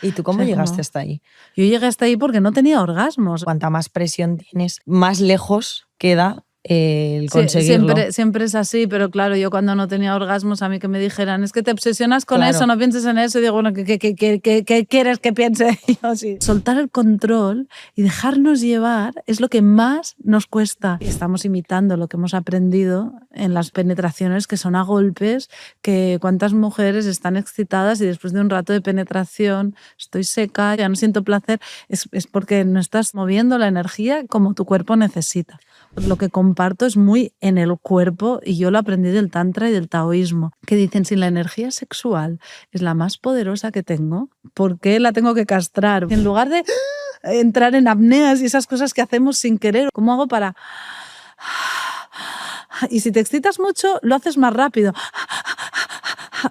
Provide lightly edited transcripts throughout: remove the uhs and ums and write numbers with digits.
¿Y tú cómo llegaste hasta ahí? Yo llegué hasta ahí porque no tenía orgasmos. Cuanta más presión tienes, más lejos queda el conseguirlo. Siempre es así, pero claro, yo cuando no tenía orgasmos, a mí que me dijeran, es que te obsesionas con eso, no pienses en eso, y digo, bueno, ¿qué quieres que piense? Yo, sí. Soltar el control y dejarnos llevar es lo que más nos cuesta. Estamos imitando lo que hemos aprendido en las penetraciones, que son a golpes, que cuántas mujeres están excitadas y después de un rato de penetración estoy seca, ya no siento placer, es porque no estás moviendo la energía como tu cuerpo necesita. Lo que comparto es muy en el cuerpo y yo lo aprendí del tantra y del taoísmo, que dicen, si la energía sexual es la más poderosa que tengo, ¿por qué la tengo que castrar? En lugar de entrar en apneas y esas cosas que hacemos sin querer, ¿cómo hago para...? Y si te excitas mucho, lo haces más rápido.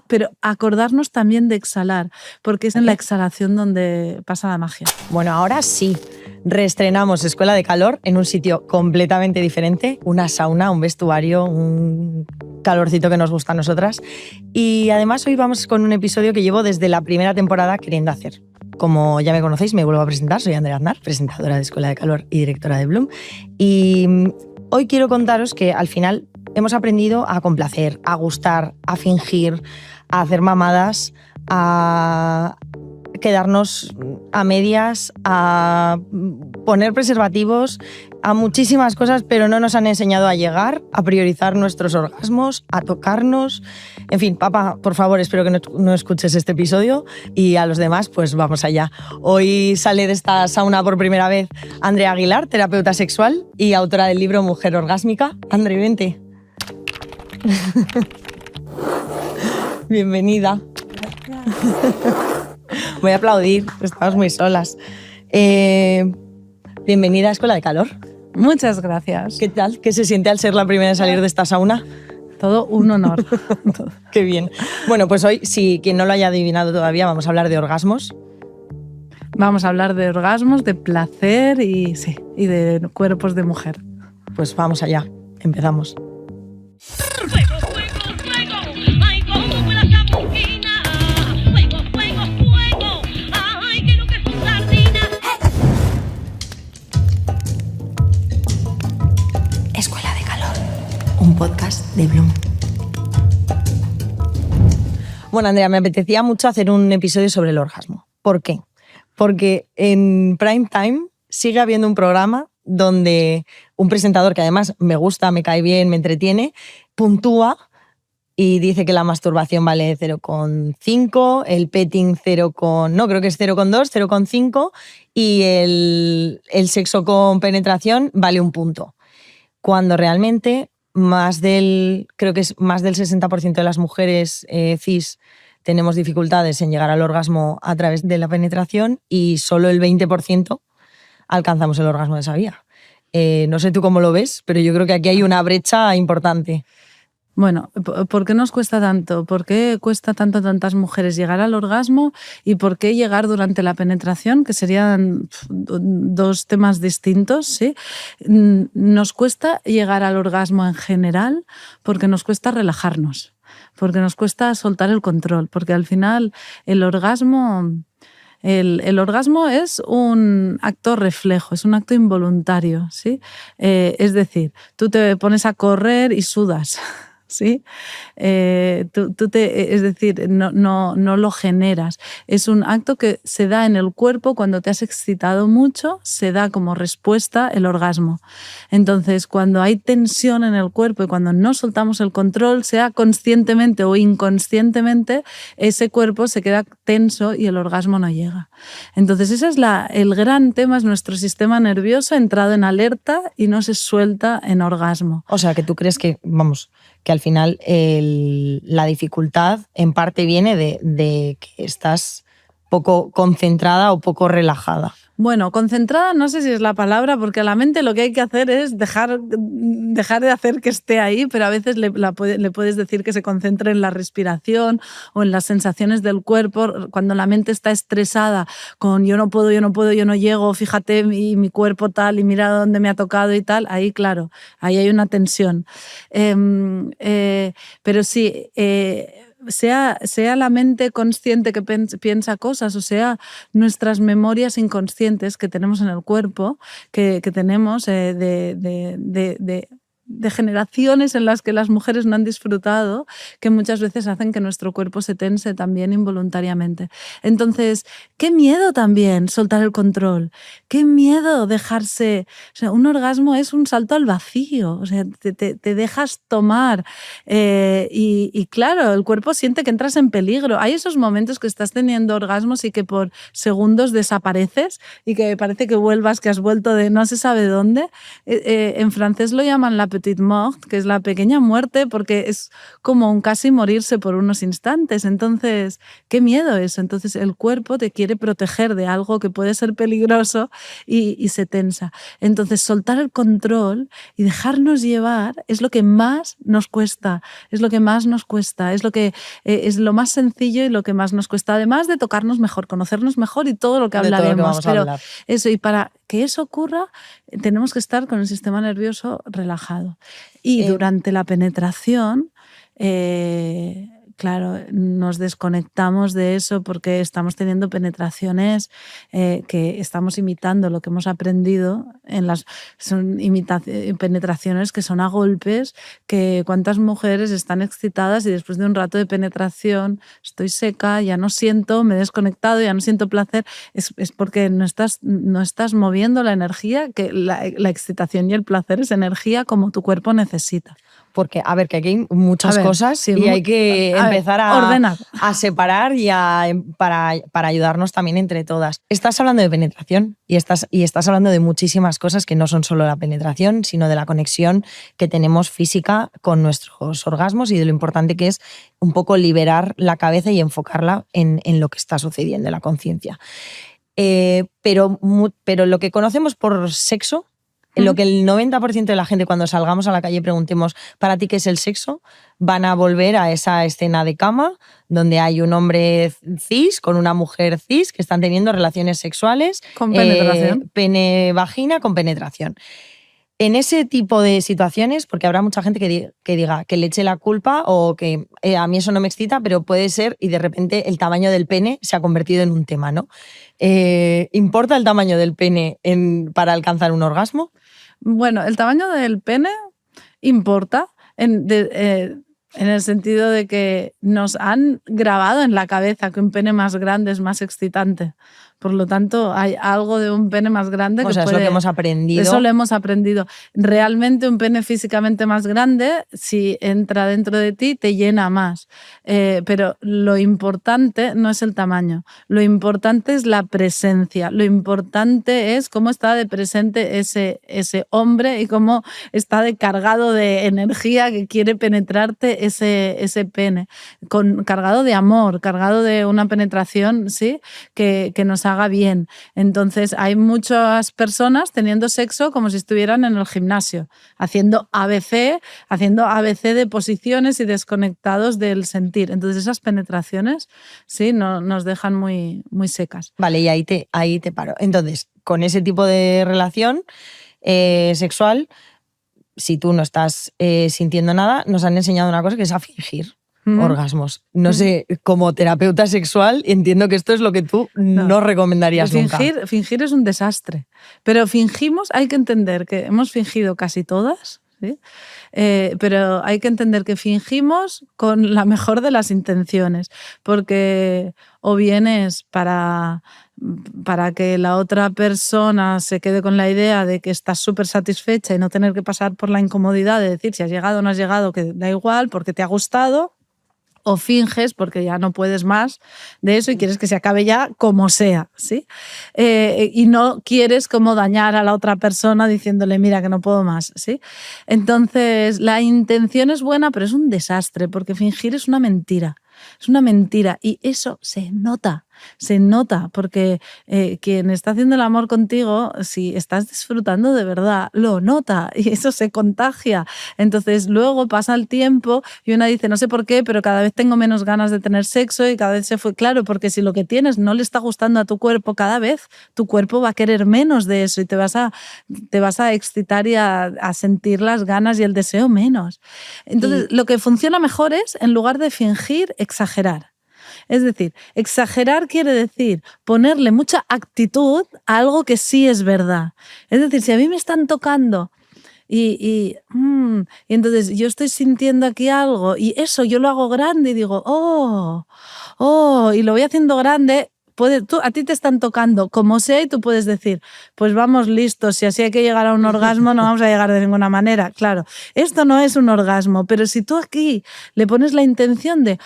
Pero acordarnos también de exhalar, porque es en la exhalación donde pasa la magia. Bueno, ahora sí. Reestrenamos Escuela de Calor en un sitio completamente diferente, una sauna, un vestuario, un calorcito que nos gusta a nosotras. Y además hoy vamos con un episodio que llevo desde la primera temporada queriendo hacer. Como ya me conocéis, me vuelvo a presentar, soy Andrea Aznar, presentadora de Escuela de Calor y directora de Bloom. Y hoy quiero contaros que al final hemos aprendido a complacer, a gustar, a fingir, a hacer mamadas, a quedarnos a medias, a poner preservativos, a muchísimas cosas, pero no nos han enseñado a llegar, a priorizar nuestros orgasmos, a tocarnos. En fin, papá, por favor, espero que no escuches este episodio, y a los demás, pues vamos allá. Hoy sale de esta sauna por primera vez Andrea Aguilar, terapeuta sexual y autora del libro Mujer Orgásmica. Andre, vente. Bienvenida. Voy a aplaudir, estamos muy solas. Bienvenida a Escuela de Calor. Muchas gracias. ¿Qué tal? ¿Qué se siente al ser la primera en salir de esta sauna? Todo un honor. Qué bien. Bueno, pues hoy, si quien no lo haya adivinado todavía, vamos a hablar de orgasmos. Vamos a hablar de orgasmos, de placer y de cuerpos de mujer. Pues vamos allá, empezamos. Escuela de Calor, un podcast de Bloom. Bueno, Andrea, me apetecía mucho hacer un episodio sobre el orgasmo. ¿Por qué? Porque en Prime Time sigue habiendo un programa donde un presentador, que además me gusta, me cae bien, me entretiene, puntúa y dice que la masturbación vale 0,5, el petting creo que es 0,2, 0,5 y el sexo con penetración vale 1 punto. Cuando realmente creo que es más del 60% de las mujeres cis tenemos dificultades en llegar al orgasmo a través de la penetración y solo el 20% alcanzamos el orgasmo de esa vía. No sé tú cómo lo ves, pero yo creo que aquí hay una brecha importante. Bueno, ¿por qué nos cuesta tanto? ¿Por qué cuesta tanto a tantas mujeres llegar al orgasmo? ¿Y por qué llegar durante la penetración? Que serían dos temas distintos, ¿sí? Nos cuesta llegar al orgasmo en general porque nos cuesta relajarnos, porque nos cuesta soltar el control, porque al final el orgasmo es un acto reflejo, es un acto involuntario, ¿sí? Es decir, tú te pones a correr y sudas, ¿sí? Es decir, no lo generas. Es un acto que se da en el cuerpo cuando te has excitado mucho, se da como respuesta el orgasmo. Entonces, cuando hay tensión en el cuerpo y cuando no soltamos el control, sea conscientemente o inconscientemente, ese cuerpo se queda tenso y el orgasmo no llega. Entonces, ese es el gran tema, es nuestro sistema nervioso entrado en alerta y no se suelta en orgasmo. O sea, que tú crees que al final la dificultad en parte viene de que estás poco concentrada o poco relajada. Bueno, concentrada no sé si es la palabra, porque a la mente lo que hay que hacer es dejar de hacer que esté ahí, pero a veces le puedes decir que se concentre en la respiración o en las sensaciones del cuerpo. Cuando la mente está estresada con yo no puedo, yo no llego, fíjate mi cuerpo tal y mira dónde me ha tocado y tal, ahí claro, ahí hay una tensión. Pero sí... sea la mente consciente que piensa cosas, o sea, nuestras memorias inconscientes que tenemos en el cuerpo, que tenemos de generaciones en las que las mujeres no han disfrutado, que muchas veces hacen que nuestro cuerpo se tense también involuntariamente. Entonces, qué miedo también soltar el control, qué miedo dejarse... O sea, un orgasmo es un salto al vacío, o sea, te dejas tomar y claro, el cuerpo siente que entras en peligro. Hay esos momentos que estás teniendo orgasmos y que por segundos desapareces y que parece que vuelvas, que has vuelto de no se sabe dónde. En francés lo llaman la petite mort, que es la pequeña muerte, porque es como un casi morirse por unos instantes. Entonces, qué miedo eso. Entonces, el cuerpo te quiere proteger de algo que puede ser peligroso y se tensa. Entonces, soltar el control y dejarnos llevar es lo que más nos cuesta, es lo que más nos cuesta, es lo que es lo más sencillo y lo que más nos cuesta, además de tocarnos mejor, conocernos mejor y todo lo que hablaremos. Pero eso, y para que eso ocurra, tenemos que estar con el sistema nervioso relajado. Y durante la penetración, claro, nos desconectamos de eso porque estamos teniendo penetraciones que estamos imitando lo que hemos aprendido. Son penetraciones que son a golpes, que cuántas mujeres están excitadas y después de un rato de penetración estoy seca, ya no siento, me he desconectado, ya no siento placer. Es porque no estás moviendo la energía, que la excitación y el placer es energía como tu cuerpo necesita. Porque, a ver, que aquí hay muchas cosas sí, y hay que empezar a separar y para ayudarnos también entre todas. Estás hablando de penetración y estás hablando de muchísimas cosas que no son solo la penetración, sino de la conexión que tenemos física con nuestros orgasmos y de lo importante que es un poco liberar la cabeza y enfocarla en lo que está sucediendo, en la conciencia. Pero lo que conocemos por sexo, en lo que el 90% de la gente cuando salgamos a la calle preguntemos ¿para ti qué es el sexo?, van a volver a esa escena de cama donde hay un hombre cis con una mujer cis que están teniendo relaciones sexuales. Con penetración. Pene-vagina con penetración. En ese tipo de situaciones, porque habrá mucha gente que diga que le eche la culpa o que a mí eso no me excita, pero puede ser y de repente el tamaño del pene se ha convertido en un tema, ¿no? ¿Importa el tamaño del pene para alcanzar un orgasmo? Bueno, el tamaño del pene importa en el sentido de que nos han grabado en la cabeza que un pene más grande es más excitante. Por lo tanto, hay algo de un pene más grande que es lo que hemos aprendido. Eso lo hemos aprendido. Realmente un pene físicamente más grande, si entra dentro de ti, te llena más. Pero lo importante no es el tamaño. Lo importante es la presencia. Lo importante es cómo está de presente ese hombre y cómo está de cargado de energía que quiere penetrarte ese pene. Cargado de amor, cargado de una penetración, ¿sí?, que nos haga bien. Entonces hay muchas personas teniendo sexo como si estuvieran en el gimnasio, haciendo ABC de posiciones y desconectados del sentir. Entonces esas penetraciones sí nos dejan muy, muy secas. Vale, y ahí te paro. Entonces, con ese tipo de relación sexual, si tú no estás sintiendo nada, nos han enseñado una cosa que es a fingir. Orgasmos. No sé, como terapeuta sexual entiendo que esto es lo que tú no recomendarías nunca. Fingir es un desastre. Pero hay que entender que hemos fingido casi todas, ¿sí? Pero hay que entender que fingimos con la mejor de las intenciones, porque o bien es para que la otra persona se quede con la idea de que estás súper satisfecha y no tener que pasar por la incomodidad de decir si has llegado o no has llegado, que da igual porque te ha gustado. O finges porque ya no puedes más de eso y quieres que se acabe ya como sea, ¿sí? Y no quieres como dañar a la otra persona diciéndole mira que no puedo más, ¿sí? Entonces la intención es buena pero es un desastre porque fingir es una mentira. Es una mentira y eso se nota. se nota, porque quien está haciendo el amor contigo, si estás disfrutando de verdad, lo nota y eso se contagia. Entonces luego pasa el tiempo y una dice, no sé por qué, pero cada vez tengo menos ganas de tener sexo y cada vez se fue claro, porque si lo que tienes no le está gustando a tu cuerpo, cada vez tu cuerpo va a querer menos de eso y te vas a excitar y a sentir las ganas y el deseo menos. Entonces, lo que funciona mejor es, en lugar de fingir, exagerar. Es decir, exagerar quiere decir ponerle mucha actitud a algo que sí es verdad. Es decir, si a mí me están tocando y entonces yo estoy sintiendo aquí algo y eso yo lo hago grande y digo, y lo voy haciendo grande. A ti te están tocando como sea y tú puedes decir, pues vamos listos, si así hay que llegar a un orgasmo no vamos a llegar de ninguna manera. Claro, esto no es un orgasmo, pero si tú aquí le pones la intención de,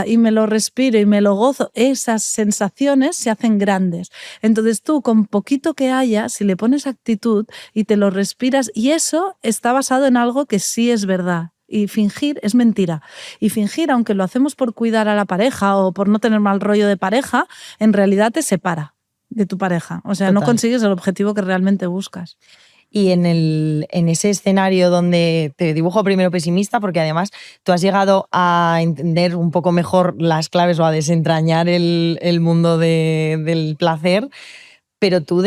y me lo respiro y me lo gozo, esas sensaciones se hacen grandes. Entonces tú con poquito que haya, si le pones actitud y te lo respiras, y eso está basado en algo que sí es verdad. Y fingir es mentira. Y fingir, aunque lo hacemos por cuidar a la pareja o por no tener mal rollo de pareja, en realidad te separa de tu pareja. O sea, Total. No consigues el objetivo que realmente buscas. Y en ese escenario donde te dibujo primero pesimista, porque además tú has llegado a entender un poco mejor las claves o a desentrañar el mundo del placer, pero tú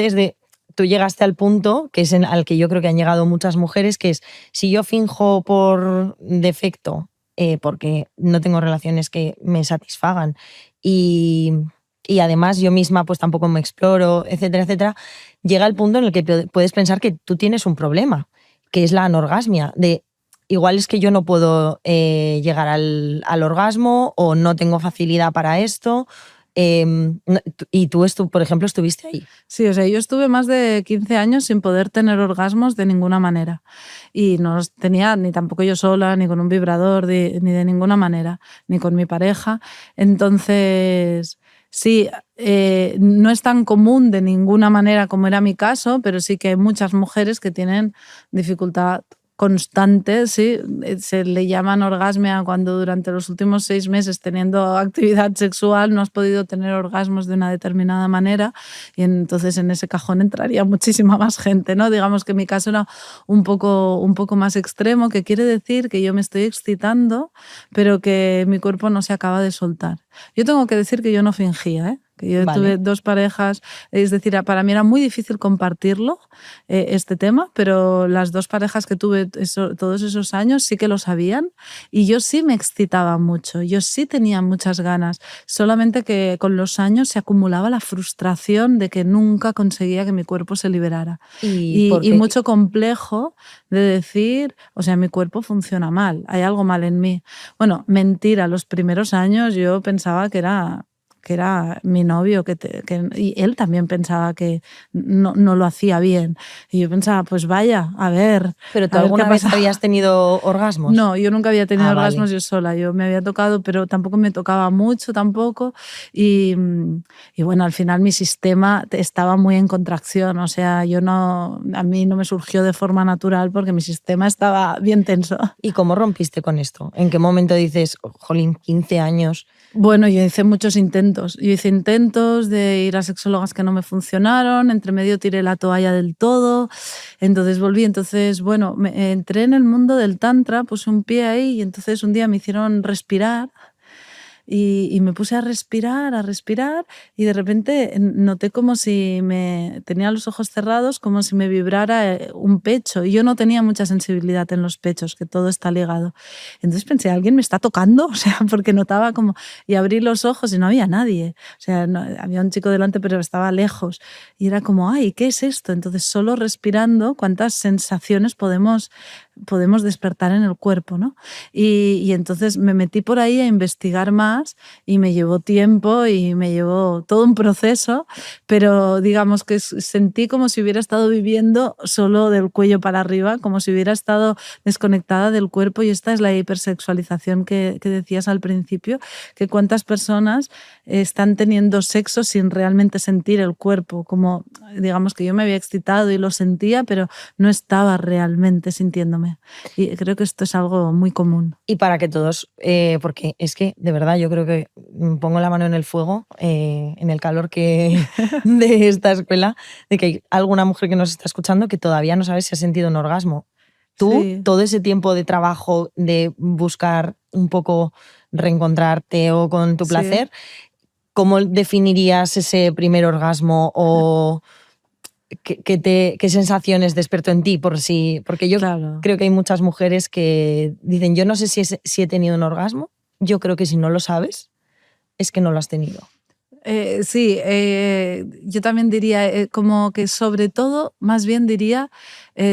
llegaste al punto que es al que yo creo que han llegado muchas mujeres, que es, si yo finjo por defecto, porque no tengo relaciones que me satisfagan y además yo misma pues tampoco me exploro, etcétera, etcétera, llega el punto en el que puedes pensar que tú tienes un problema, que es la anorgasmia, de igual es que yo no puedo llegar al orgasmo o no tengo facilidad para esto. Y tú, por ejemplo, estuviste ahí. Sí, o sea, yo estuve más de 15 años sin poder tener orgasmos de ninguna manera. Y no los tenía ni tampoco yo sola, ni con un vibrador, ni de ninguna manera, ni con mi pareja. Entonces, sí, no es tan común de ninguna manera como era mi caso, pero sí que hay muchas mujeres que tienen dificultad constante, sí, se le llama anorgasmia cuando durante los últimos 6 meses teniendo actividad sexual no has podido tener orgasmos de una determinada manera, y entonces en ese cajón entraría muchísima más gente, ¿no? Digamos que mi caso era un poco más extremo, que quiere decir que yo me estoy excitando, pero que mi cuerpo no se acaba de soltar. Yo tengo que decir que yo no fingía, que yo tuve 2 parejas, es decir, para mí era muy difícil compartirlo, este tema, pero las 2 parejas que tuve todos esos años sí que lo sabían y yo sí me excitaba mucho, yo sí tenía muchas ganas, solamente que con los años se acumulaba la frustración de que nunca conseguía que mi cuerpo se liberara. Y mucho complejo de decir, o sea, mi cuerpo funciona mal, hay algo mal en mí. Bueno, mentira, los primeros años yo pensaba que era mi novio, y él también pensaba que no lo hacía bien. Y yo pensaba, pues vaya, a ver. ¿Pero tú alguna vez habías tenido orgasmos? No, yo nunca había tenido orgasmos vale. yo sola. Yo me había tocado, pero tampoco me tocaba mucho tampoco. Y bueno, al final mi sistema estaba muy en contracción. O sea, a mí no me surgió de forma natural porque mi sistema estaba bien tenso. ¿Y cómo rompiste con esto? ¿En qué momento dices, jolín, 15 años? Bueno, yo hice muchos intentos. Yo hice intentos de ir a sexólogas que no me funcionaron, entre medio tiré la toalla del todo, entonces volví. Entonces, bueno, entré en el mundo del tantra, puse un pie ahí y entonces un día me hicieron respirar. Y me puse a respirar y de repente noté como si tenía los ojos cerrados, como si me vibrara un pecho, y yo no tenía mucha sensibilidad en los pechos, que todo está ligado. Entonces pensé, ¿alguien me está tocando? O sea, porque notaba como, y abrí los ojos y no había nadie, o sea, había un chico delante pero estaba lejos y era como, ay, ¿qué es esto? Entonces solo respirando, ¿cuántas sensaciones podemos despertar en el cuerpo, ¿no? Y entonces me metí por ahí a investigar más y me llevó tiempo y me llevó todo un proceso, pero digamos que sentí como si hubiera estado viviendo solo del cuello para arriba, como si hubiera estado desconectada del cuerpo, y esta es la hipersexualización que decías al principio, que cuántas personas están teniendo sexo sin realmente sentir el cuerpo, como digamos que yo me había excitado y lo sentía, pero no estaba realmente sintiéndome. sintiéndome. Y creo que esto es algo muy común. Y para que todos, porque es que de verdad yo creo que pongo la mano en el fuego, en el calor de esta escuela, de que hay alguna mujer que nos está escuchando que todavía no sabe si ha sentido un orgasmo. Tú, Sí. todo ese tiempo de trabajo, de buscar un poco reencontrarte o con tu placer, ¿cómo definirías ese primer orgasmo o qué sensaciones despertó en ti? Porque yo creo que hay muchas mujeres que dicen, yo no sé si he tenido un orgasmo. Yo creo que si no lo sabes, es que no lo has tenido. Sí, yo también diría como que sobre todo, más bien diría,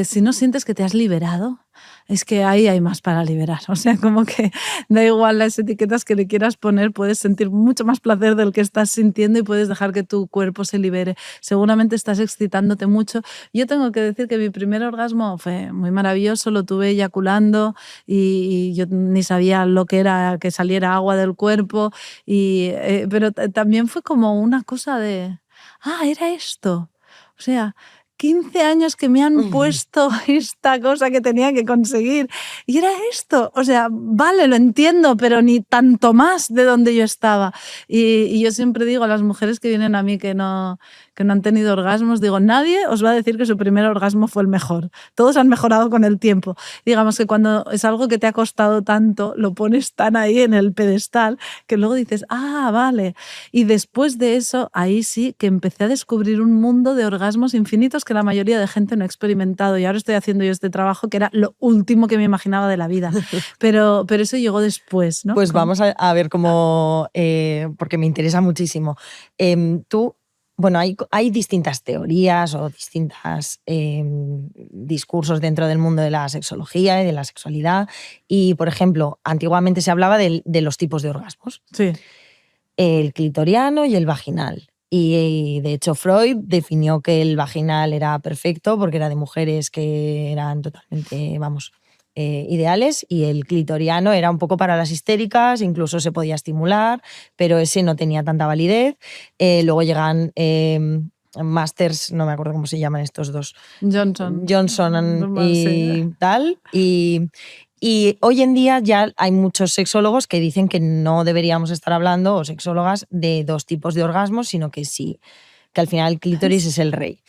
si no sientes que te has liberado, es que ahí hay más para liberar. O sea, como que da igual las etiquetas que le quieras poner, puedes sentir mucho más placer del que estás sintiendo y puedes dejar que tu cuerpo se libere. Seguramente estás excitándote mucho. Yo tengo que decir que mi primer orgasmo fue muy maravilloso, lo tuve eyaculando y yo ni sabía lo que era que saliera agua del cuerpo, pero también fue como una cosa de, era esto. O sea, 15 años que me han puesto esta cosa que tenía que conseguir. Y era esto. O sea, vale, lo entiendo, pero ni tanto más de donde yo estaba. Y yo siempre digo a las mujeres que vienen a mí que no han tenido orgasmos, digo, nadie os va a decir que su primer orgasmo fue el mejor. Todos han mejorado con el tiempo. Digamos que cuando es algo que te ha costado tanto, lo pones tan ahí en el pedestal que luego dices, vale. Y después de eso, ahí sí que empecé a descubrir un mundo de orgasmos infinitos que la mayoría de gente no ha experimentado. Y ahora estoy haciendo yo este trabajo que era lo último que me imaginaba de la vida. Pero eso llegó después, ¿no? Pues vamos a ver cómo, porque me interesa muchísimo. Bueno, hay distintas teorías o distintos discursos dentro del mundo de la sexología y de la sexualidad. Y, por ejemplo, antiguamente se hablaba de los tipos de orgasmos. Sí. El clitoriano y el vaginal. Y de hecho Freud definió que el vaginal era perfecto porque era de mujeres que eran totalmente, ideales, y el clitoriano era un poco para las histéricas, incluso se podía estimular, pero ese no tenía tanta validez. Luego llegan masters, no me acuerdo cómo se llaman estos dos. Johnson y tal. Y hoy en día ya hay muchos sexólogos que dicen que no deberíamos estar hablando, o sexólogas, de dos tipos de orgasmos, sino que sí, que al final el clítoris es el rey.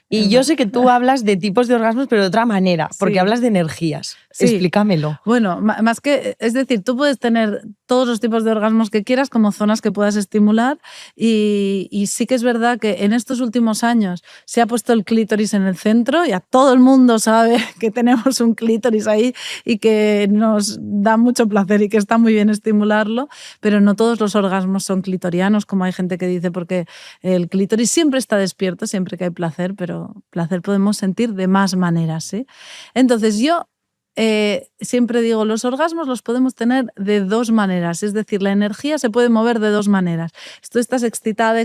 Y yo sé que tú hablas de tipos de orgasmos, pero de otra manera, porque hablas de energías. Sí. Explícamelo. Bueno, más que, es decir, tú puedes tener todos los tipos de orgasmos que quieras como zonas que puedas estimular y sí que es verdad que en estos últimos años se ha puesto el clítoris en el centro, ya todo el mundo sabe que tenemos un clítoris ahí y que nos da mucho placer y que está muy bien estimularlo, pero no todos los orgasmos son clitorianos, como hay gente que dice, porque el clítoris siempre está despierto, siempre que hay placer, pero placer podemos sentir de más maneras, ¿sí? Entonces yo siempre digo, los orgasmos los podemos tener de dos maneras, es decir, la energía se puede mover de dos maneras. Tú estás excitada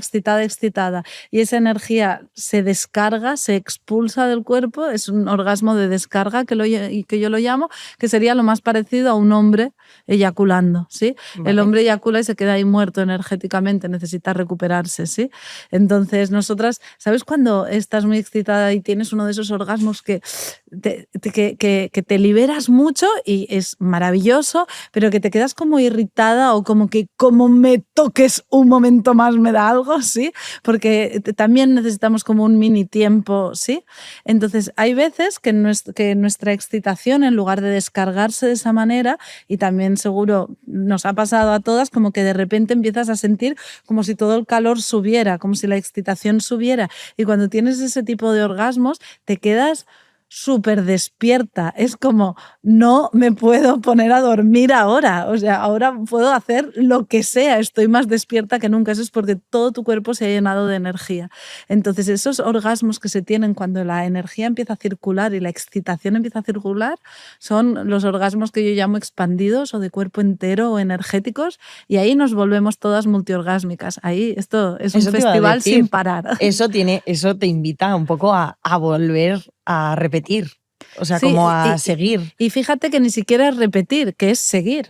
y esa energía se descarga, se expulsa del cuerpo, es un orgasmo de descarga que yo lo llamo, que sería lo más parecido a un hombre eyaculando, ¿sí? Vale. El hombre eyacula y se queda ahí muerto energéticamente, necesita recuperarse, ¿sí? Entonces nosotras, ¿sabes cuando estás muy excitada y tienes uno de esos orgasmos que te liberas mucho y es maravilloso, pero que te quedas como irritada o como que como me toques un momento más me da algo, ¿sí? Porque también necesitamos como un mini tiempo, ¿sí? Entonces hay veces que nuestra excitación, en lugar de descargarse de esa manera, y también seguro nos ha pasado a todas, como que de repente empiezas a sentir como si todo el calor subiera, como si la excitación subiera, y cuando tienes ese tipo de orgasmos te quedas súper despierta, es como no me puedo poner a dormir ahora, o sea, ahora puedo hacer lo que sea, estoy más despierta que nunca. Eso es porque todo tu cuerpo se ha llenado de energía. Entonces esos orgasmos que se tienen cuando la energía empieza a circular y la excitación empieza a circular son los orgasmos que yo llamo expandidos o de cuerpo entero o energéticos, y ahí nos volvemos todas multiorgásmicas. Ahí esto es un festival sin parar. Eso te invita un poco a volver a repetir, o sea, sí, como a seguir. Y fíjate que ni siquiera es repetir, que es seguir.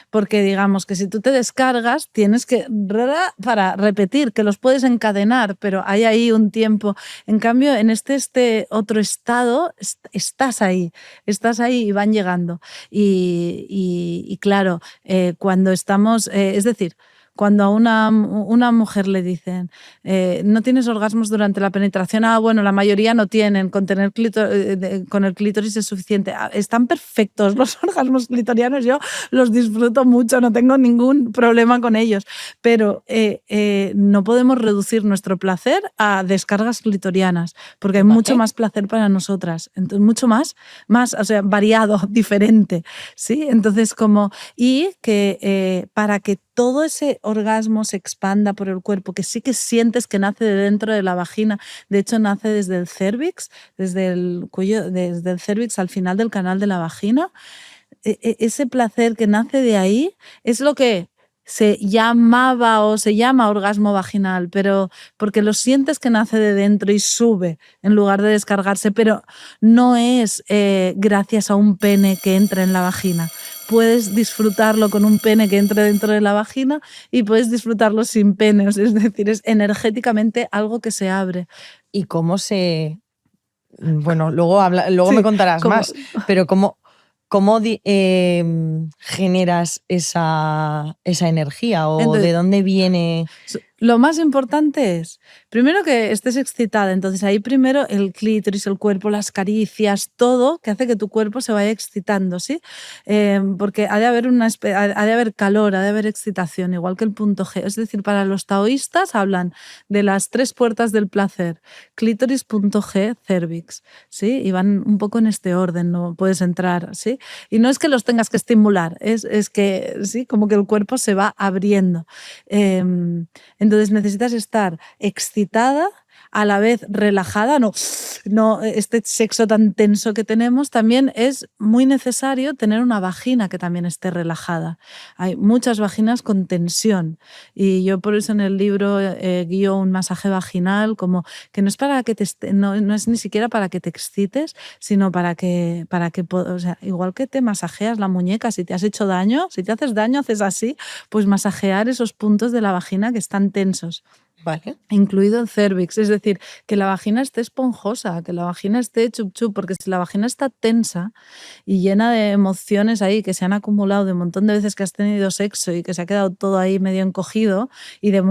Porque digamos que si tú te descargas, tienes que para repetir, que los puedes encadenar, pero hay ahí un tiempo. En cambio, en este otro estado, estás ahí y van llegando. Y claro, cuando estamos, es decir, cuando a una mujer le dicen no tienes orgasmos durante la penetración, bueno, la mayoría no tienen, con el clítoris es suficiente. Están perfectos los orgasmos clitorianos, yo los disfruto mucho, no tengo ningún problema con ellos, pero no podemos reducir nuestro placer a descargas clitorianas, porque hay mucho más placer para nosotras, entonces mucho más, o sea, variado, diferente, ¿sí? Entonces y que para que todo ese orgasmo se expanda por el cuerpo, que sí que sientes que nace de dentro de la vagina, de hecho nace desde el cérvix, desde el cuello, desde el cérvix al final del canal de la vagina. Ese placer que nace de ahí es lo que se llamaba o se llama orgasmo vaginal, pero porque lo sientes que nace de dentro y sube en lugar de descargarse, pero no es gracias a un pene que entra en la vagina. Puedes disfrutarlo con un pene que entre dentro de la vagina y puedes disfrutarlo sin pene, es decir, es energéticamente algo que se abre. ¿Y cómo se...? Bueno, luego me contarás más, pero ¿cómo generas esa energía o entonces, de dónde viene? Lo más importante es, primero que estés excitada, entonces ahí primero el clítoris, el cuerpo, las caricias, todo que hace que tu cuerpo se vaya excitando, ¿sí? Porque ha de haber calor, ha de haber excitación, igual que el punto G. Es decir, para los taoístas hablan de las 3 puertas del placer, clítoris, punto G, cérvix, ¿sí? Y van un poco en este orden, no puedes entrar, ¿sí? Y no es que los tengas que estimular, es que, ¿sí? Como que el cuerpo se va abriendo. Entonces necesitas estar excitada, a la vez relajada, no este sexo tan tenso que tenemos. También es muy necesario tener una vagina que también esté relajada. Hay muchas vaginas con tensión y yo por eso en el libro guío un masaje vaginal como que no es para que no es ni siquiera para que te excites, sino para que o sea, igual que te masajeas la muñeca, si te has hecho daño, si te haces daño, haces así, pues masajear esos puntos de la vagina que están tensos. Vale. Incluido el cérvix, es decir, que la vagina esté esponjosa, que la vagina esté chup chup, porque si la vagina está tensa y llena de emociones ahí que se han acumulado de un montón de veces que has tenido sexo y que se ha quedado todo ahí medio encogido y de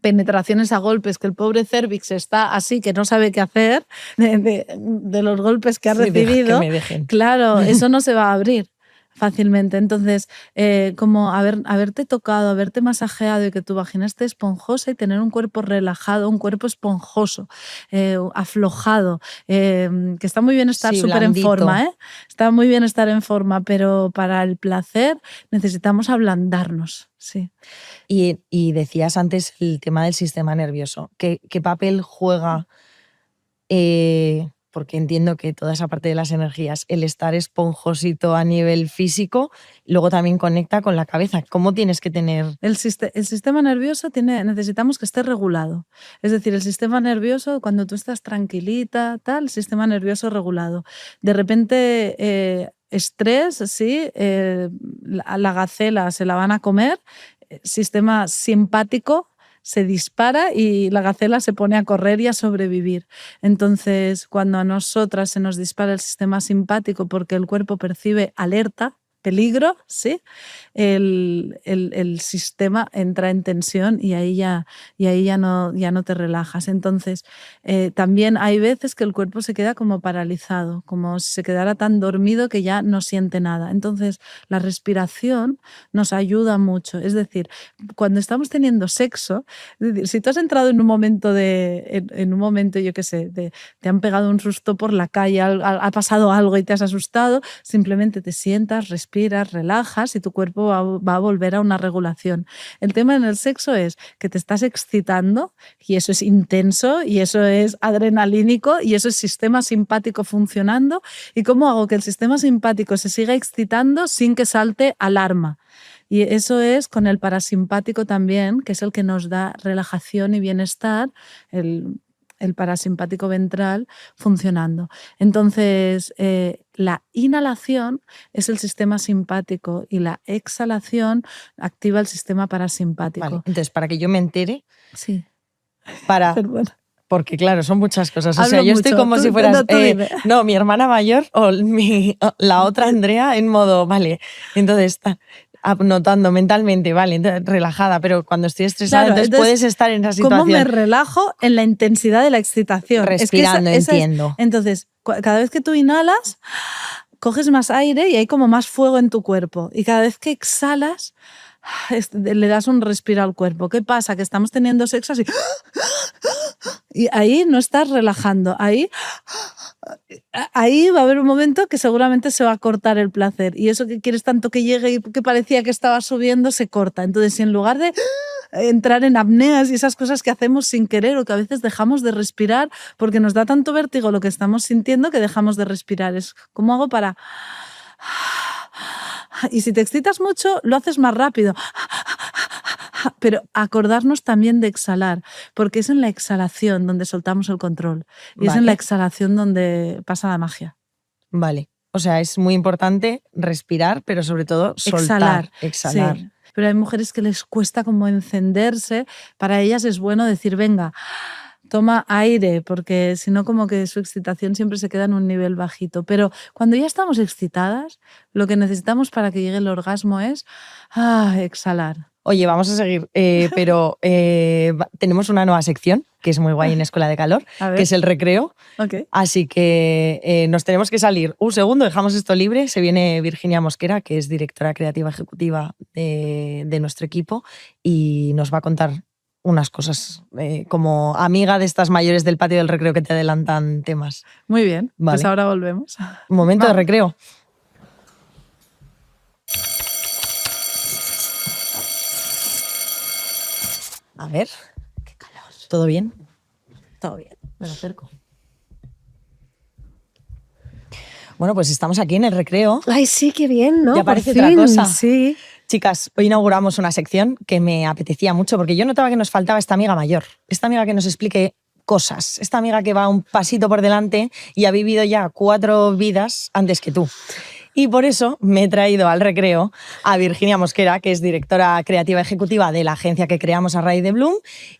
penetraciones a golpes, que el pobre cérvix está así, que no sabe qué hacer de los golpes que ha recibido, que me dejen. Claro, eso no se va a abrir fácilmente. Entonces, como haberte tocado, haberte masajeado y que tu vagina esté esponjosa y tener un cuerpo relajado, un cuerpo esponjoso, aflojado, que está muy bien estar súper en forma, está muy bien estar en forma, pero para el placer necesitamos ablandarnos. Sí. Y decías antes el tema del sistema nervioso. ¿Qué papel juega? Porque entiendo que toda esa parte de las energías, el estar esponjosito a nivel físico, luego también conecta con la cabeza. ¿Cómo tienes que tener? El sistema nervioso necesitamos que esté regulado. Es decir, el sistema nervioso, cuando tú estás tranquilita, el sistema nervioso regulado. De repente, estrés, sí, la gacela se la van a comer, sistema simpático se dispara y la gacela se pone a correr y a sobrevivir. Entonces, cuando a nosotras se nos dispara el sistema simpático porque el cuerpo percibe alerta, peligro, ¿sí? El sistema entra en tensión y ahí ya no te relajas. Entonces, también hay veces que el cuerpo se queda como paralizado, como si se quedara tan dormido que ya no siente nada. Entonces, la respiración nos ayuda mucho. Es decir, cuando estamos teniendo sexo, es decir, si tú has entrado en un momento, yo qué sé, te han pegado un susto por la calle, ha pasado algo y te has asustado, simplemente te sientas, respiras, relajas y tu cuerpo va a volver a una regulación. El tema en el sexo es que te estás excitando y eso es intenso y eso es adrenalínico y eso es sistema simpático funcionando. ¿Y cómo hago que el sistema simpático se siga excitando sin que salte alarma? Y eso es con el parasimpático también, que es el que nos da relajación y bienestar, el parasimpático ventral funcionando. Entonces, la inhalación es el sistema simpático y la exhalación activa el sistema parasimpático. Vale, entonces, para que yo me entere, sí. Perdona. Porque claro, son muchas cosas. O Hablo sea, yo mucho. estoy como Tú, si fueras no, mi hermana mayor o la otra Andrea en modo, vale, entonces está anotando mentalmente, vale, entonces, relajada, pero cuando estoy estresada, claro, entonces puedes estar en esa situación. ¿Cómo me relajo en la intensidad de la excitación? Respirando, es que entiendo. Entonces, cada vez que tú inhalas, coges más aire y hay como más fuego en tu cuerpo. Y cada vez que exhalas, le das un respiro al cuerpo. ¿Qué pasa? Que estamos teniendo sexo así. Y ahí no estás relajando. Ahí va a haber un momento que seguramente se va a cortar el placer. Y eso que quieres tanto que llegue y que parecía que estaba subiendo, se corta. Entonces, si en lugar de entrar en apneas y esas cosas que hacemos sin querer o que a veces dejamos de respirar porque nos da tanto vértigo lo que estamos sintiendo que dejamos de respirar. Es ¿cómo hago para...? Y si te excitas mucho, lo haces más rápido. Pero acordarnos también de exhalar, porque es en la exhalación donde soltamos el control. Y es en la exhalación donde pasa la magia. Vale. O sea, es muy importante respirar, pero sobre todo soltar, exhalar. Sí. Pero hay mujeres que les cuesta como encenderse. Para ellas es bueno decir, venga, toma aire, porque si no como que su excitación siempre se queda en un nivel bajito. Pero cuando ya estamos excitadas, lo que necesitamos para que llegue el orgasmo es exhalar. Oye, vamos a seguir, pero tenemos una nueva sección que es muy guay en Escuela de Calor, que es el recreo. Okay. Así que nos tenemos que salir un segundo, dejamos esto libre. Se viene Virginia Mosquera, que es directora creativa ejecutiva de nuestro equipo, y nos va a contar unas cosas como amiga de estas mayores del patio del recreo que te adelantan temas. Muy bien, vale. Pues ahora volvemos. Un momento de recreo. A ver, qué calor. ¿Todo bien? Todo bien. Me lo acerco. Bueno, pues estamos aquí en el recreo. Ay, sí, qué bien, ¿no? Ya parece otra cosa. Sí. Chicas, hoy inauguramos una sección que me apetecía mucho porque yo notaba que nos faltaba esta amiga mayor, esta amiga que nos explique cosas, esta amiga que va un pasito por delante y ha vivido ya 4 vidas antes que tú. Y por eso me he traído al recreo a Virginia Mosquera, que es directora creativa ejecutiva de la agencia que creamos a raíz de Bloom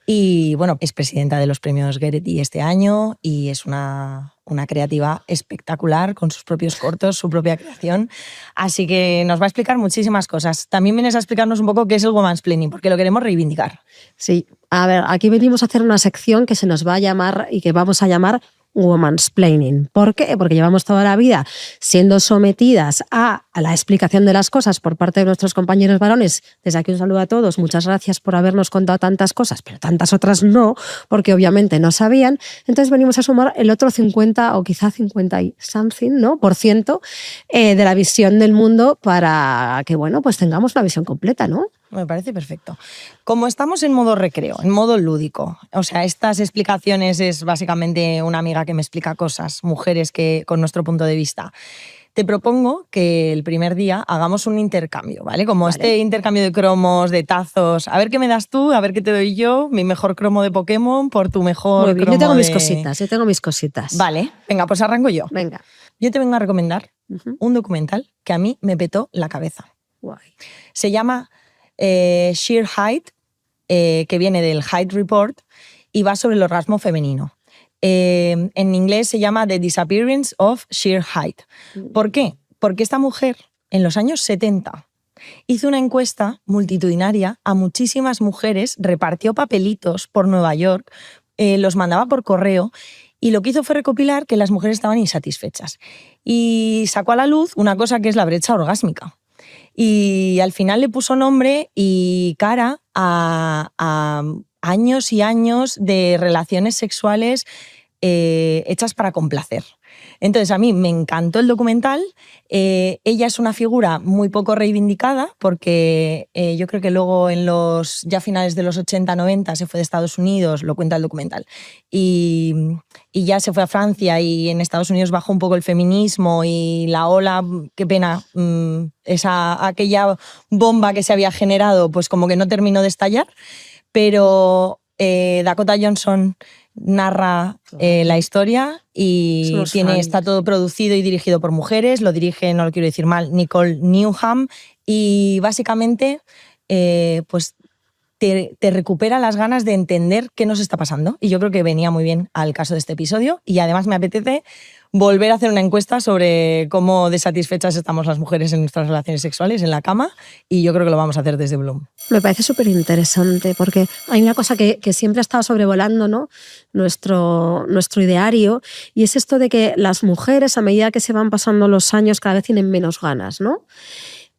y, bueno, es presidenta de los premios Getty este año y es una creativa espectacular con sus propios cortos, su propia creación. Así que nos va a explicar muchísimas cosas. También vienes a explicarnos un poco qué es el womansplaining, porque lo queremos reivindicar. Sí, a ver, aquí venimos a hacer una sección que se nos va a llamar y que vamos a llamar womansplaining. ¿Por qué? Porque llevamos toda la vida siendo sometidas a la explicación de las cosas por parte de nuestros compañeros varones. Desde aquí un saludo a todos. Muchas gracias por habernos contado tantas cosas, pero tantas otras no, porque obviamente no sabían. Entonces venimos a sumar el otro 50 o quizá 50 y something, ¿no? % de la visión del mundo para que, bueno, pues tengamos una visión completa, ¿no? Me parece perfecto. Como estamos en modo recreo, en modo lúdico, o sea, estas explicaciones es básicamente una amiga que me explica cosas, mujeres que con nuestro punto de vista. Te propongo que el primer día hagamos un intercambio, ¿vale? Como este intercambio de cromos, de tazos. A ver qué me das tú, a ver qué te doy yo, mi mejor cromo de Pokémon por tu mejor Muy bien, cromo yo tengo de... mis cositas. Vale, venga, pues arranco yo. Venga. Yo te vengo a recomendar un documental que a mí me petó la cabeza. Guay. Se llama Sheer Height, que viene del Height Report y va sobre el orgasmo femenino. En inglés se llama The Disappearance of Sheer Height. ¿Por qué? Porque esta mujer, en los años 70, hizo una encuesta multitudinaria a muchísimas mujeres, repartió papelitos por Nueva York, los mandaba por correo y lo que hizo fue recopilar que las mujeres estaban insatisfechas. Y sacó a la luz una cosa que es la brecha orgásmica. Y al final le puso nombre y cara a años y años de relaciones sexuales hechas para complacer. Entonces a mí me encantó el documental. Ella es una figura muy poco reivindicada porque yo creo que luego en los ya finales de los 80-90 se fue de Estados Unidos, lo cuenta el documental, y ya se fue a Francia y en Estados Unidos bajó un poco el feminismo y la ola, qué pena, aquella bomba que se había generado pues como que no terminó de estallar, pero Dakota Johnson narra la historia y está todo producido y dirigido por mujeres. Lo dirige, no lo quiero decir mal, Nicole Newham. Y básicamente pues te recupera las ganas de entender qué nos está pasando. Y yo creo que venía muy bien al caso de este episodio. Y además me apetece volver a hacer una encuesta sobre cómo de satisfechas estamos las mujeres en nuestras relaciones sexuales, en la cama, y yo creo que lo vamos a hacer desde Bloom. Me parece súper interesante porque hay una cosa que siempre ha estado sobrevolando, ¿no? nuestro ideario, y es esto de que las mujeres, a medida que se van pasando los años, cada vez tienen menos ganas, ¿no?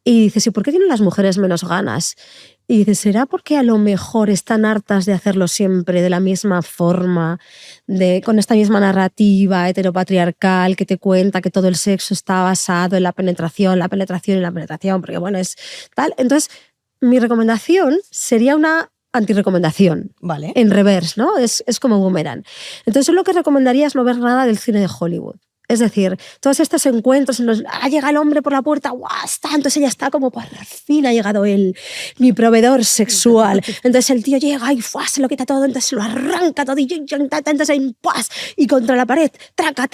Y dices, ¿y por qué tienen las mujeres menos ganas? Y dices, ¿será porque a lo mejor están hartas de hacerlo siempre de la misma forma, con esta misma narrativa heteropatriarcal que te cuenta que todo el sexo está basado en la penetración, porque bueno, es tal? Entonces, mi recomendación sería una antirecomendación, vale, en reverse, ¿no? Es como boomerang. Entonces, yo lo que recomendaría es no ver nada del cine de Hollywood. Es decir, todos estos encuentros en los llega el hombre por la puerta, ¡guau! Entonces ella está como, por fin ha llegado mi proveedor sexual. Entonces el tío llega y se lo quita todo, entonces lo arranca todo y contra la pared, traca.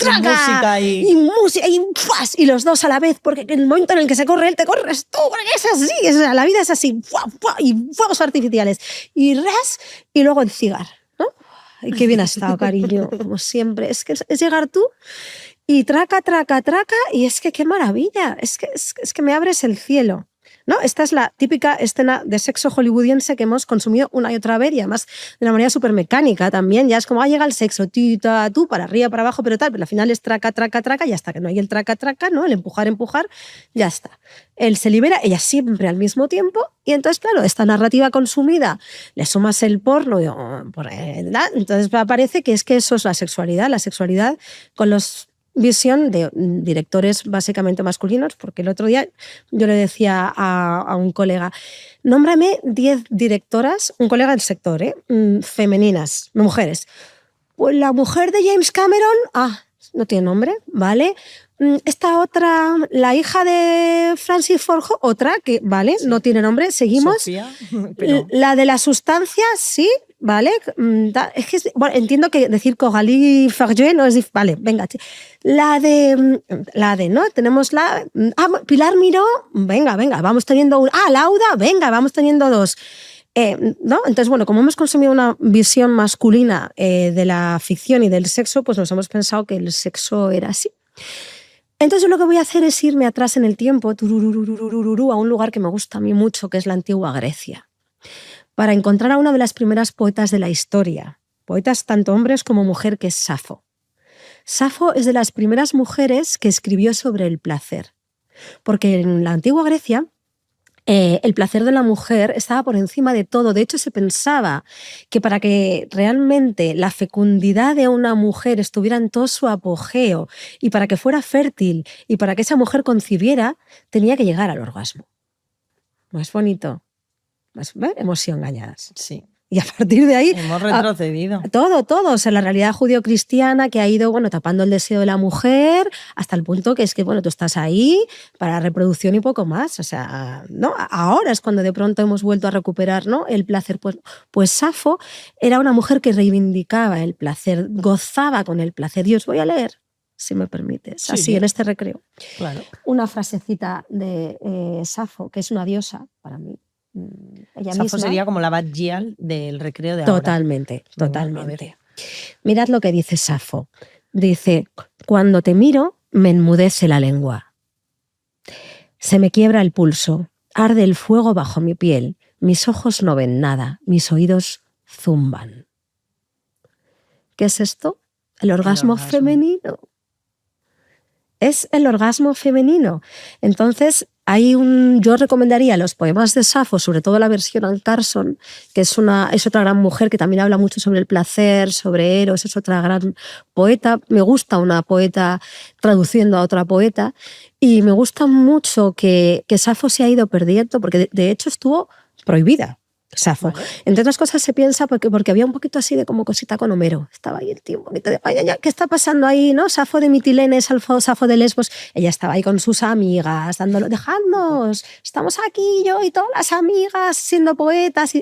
Música y los dos a la vez, porque en el momento en el que se corre él, te corres tú, porque es así, la vida es así, y fuegos artificiales, y luego el cigarro. Ay, qué bien has estado, cariño, como siempre. Es que es llegar tú y traca, y es que qué maravilla, es que me abres el cielo, ¿no? Esta es la típica escena de sexo hollywoodiense que hemos consumido una y otra vez, y además de una manera súper mecánica también. Ya es como, llega el sexo, tú, para arriba, para abajo, pero al final es traca, y hasta que no hay el traca, ¿no? El empujar, ya está. Él se libera, ella siempre al mismo tiempo, y entonces, claro, esta narrativa consumida, le sumas el porno, entonces parece que eso es la sexualidad con los visión de directores básicamente masculinos, porque el otro día yo le decía a un colega, nómbrame 10 directoras, un colega del sector, femeninas, mujeres. Pues la mujer de James Cameron, no tiene nombre, ¿vale? Esta otra, la hija de Francis Ford, otra que, ¿vale? Sí. No tiene nombre, seguimos. Sofía, pero... La de la sustancia, sí, ¿vale? Es que, bueno, entiendo que decir Coralie Fargeau no es... Vale, venga. La de, ¿no? Tenemos Pilar Miró, venga, vamos teniendo Lauda, venga, vamos teniendo 2. ¿No? Entonces, bueno, como hemos consumido una visión masculina de la ficción y del sexo, pues nos hemos pensado que el sexo era así. Entonces lo que voy a hacer es irme atrás en el tiempo, a un lugar que me gusta a mí mucho, que es la antigua Grecia, para encontrar a una de las primeras poetas de la historia, poetas tanto hombres como mujer, que es Safo. Safo es de las primeras mujeres que escribió sobre el placer, porque en la antigua Grecia el placer de la mujer estaba por encima de todo. De hecho, se pensaba que para que realmente la fecundidad de una mujer estuviera en todo su apogeo, y para que fuera fértil, y para que esa mujer concibiera, tenía que llegar al orgasmo. ¿No es bonito? Hemos sido engañadas. Sí. Y a partir de ahí... Hemos retrocedido. Todo. O sea, la realidad judio-cristiana que ha ido, bueno, tapando el deseo de la mujer hasta el punto que es que, bueno, tú estás ahí para la reproducción y poco más. O sea, ¿no? Ahora es cuando de pronto hemos vuelto a recuperar, ¿no?, el placer. Pues Safo era una mujer que reivindicaba el placer, gozaba con el placer. Y os voy a leer, si me permites, sí, así, en este recreo. Claro. Una frasecita de Safo, que es una diosa para mí. Ella Safo misma sería como la Bad Gyal del recreo de ahora. Totalmente. Mirad lo que dice Safo. Dice, cuando te miro, me enmudece la lengua. Se me quiebra el pulso, arde el fuego bajo mi piel, mis ojos no ven nada, mis oídos zumban. ¿Qué es esto? El orgasmo femenino. Es el orgasmo femenino. Entonces, yo recomendaría los poemas de Safo, sobre todo la versión Anne Carson, que es otra gran mujer que también habla mucho sobre el placer, sobre Eros, es otra gran poeta. Me gusta una poeta traduciendo a otra poeta, y me gusta mucho que Safo se ha ido perdiendo, porque de hecho estuvo prohibida. Safo. Vale. Entre otras cosas se piensa porque había un poquito así de como cosita con Homero. Estaba ahí el tío un poquito de, ¿qué está pasando ahí? ¿No? Safo de Mitilene, Safo de Lesbos. Ella estaba ahí con sus amigas, dándolo, dejadnos, estamos aquí yo y todas las amigas siendo poetas.